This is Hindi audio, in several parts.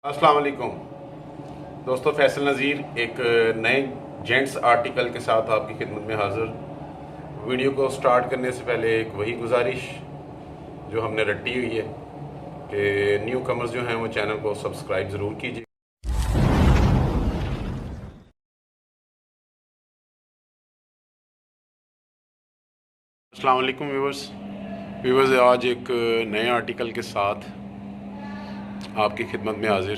अस्सलाम वालेकुम दोस्तों, फैसल नज़ीर एक नए जेंट्स आर्टिकल के साथ आपकी खिदमत में हाज़िर। वीडियो को स्टार्ट करने से पहले एक वही गुजारिश जो हमने रटी हुई है कि न्यू कमर्स जो हैं वो चैनल को सब्सक्राइब ज़रूर कीजिए। अस्सलाम वालेकुम व्यूवर्स, आज एक नए आर्टिकल के साथ आपकी खिदमत में हाज़िर।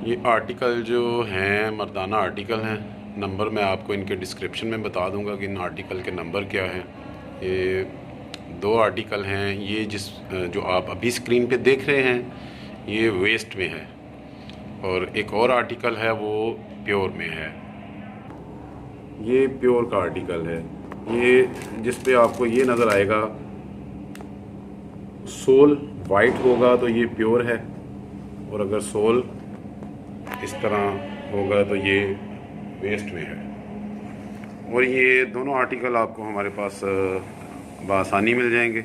ये आर्टिकल जो हैं मर्दाना आर्टिकल हैं। नंबर मैं आपको इनके डिस्क्रिप्शन में बता दूंगा कि इन आर्टिकल के नंबर क्या हैं। ये दो आर्टिकल हैं। ये जो आप अभी स्क्रीन पे देख रहे हैं ये वेस्ट में है, और एक और आर्टिकल है वो प्योर में है। ये प्योर का आर्टिकल है। ये जिस पे आपको ये नज़र आएगा सोल वाइट होगा तो ये प्योर है, और अगर सोल इस तरह होगा तो ये वेस्ट में है। और ये दोनों आर्टिकल आपको हमारे पास बआसानी मिल जाएंगे।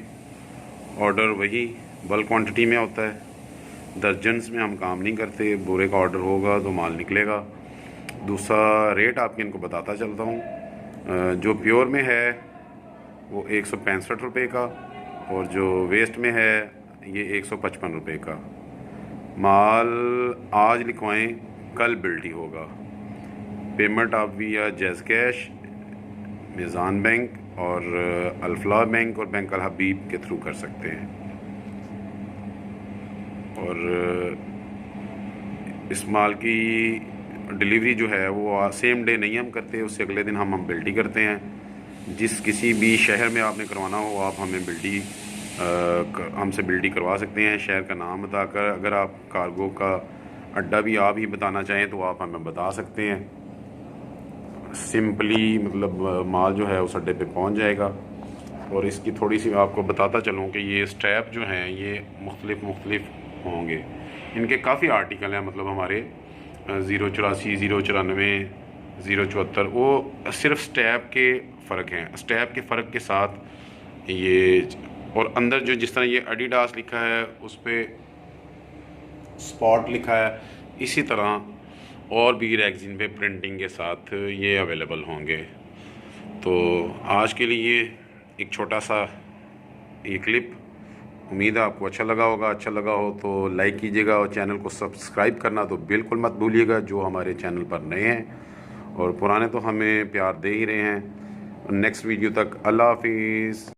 ऑर्डर वही बल्क क्वांटिटी में होता है, दर्जन्स में हम काम नहीं करते। बोरे का ऑर्डर होगा तो माल निकलेगा। दूसरा रेट आपके इनको बताता चलता हूँ। जो प्योर में है वो 165 रुपये का, और जो वेस्ट में है ये 155 रुपये का। माल आज लिखवाएं, कल बिल्टी होगा। पेमेंट आप विया जैज़ कैश, मिज़ान बैंक और अल्फला बैंक और बैंक अल हबीब के थ्रू कर सकते हैं। और इस माल की डिलीवरी जो है वो सेम डे नहीं हम करते, उससे अगले दिन हम बिल्टी करते हैं। जिस किसी भी शहर में आपने करवाना हो आप हमें बिल्टी हमसे बिल्टी करवा सकते हैं, शहर का नाम बताकर। अगर आप कार्गो का अड्डा भी आप ही बताना चाहें तो आप हमें बता सकते हैं। सिंपली मतलब माल जो है उस अड्डे पे पहुंच जाएगा। और इसकी थोड़ी सी आपको बताता चलूँ कि ये स्टेप जो हैं ये मुख्तलिफ होंगे। इनके काफ़ी आर्टिकल हैं, मतलब हमारे 084, 094, 074, वो सिर्फ स्टेप के फ़र्क हैं। स्टेप के फ़र्क के साथ ये, और अंदर जो जिस तरह ये एडिडास लिखा है उस पर स्पॉट लिखा है, इसी तरह और भी रैगज़ीन पे प्रिंटिंग के साथ ये अवेलेबल होंगे। तो आज के लिए एक छोटा सा ये क्लिप, उम्मीद है आपको अच्छा लगा होगा। अच्छा लगा हो तो लाइक कीजिएगा, और चैनल को सब्सक्राइब करना तो बिल्कुल मत भूलिएगा जो हमारे चैनल पर नए हैं, और पुराने तो हमें प्यार दे ही रहे हैं। नेक्स्ट वीडियो तक अल्लाह हाफिज़।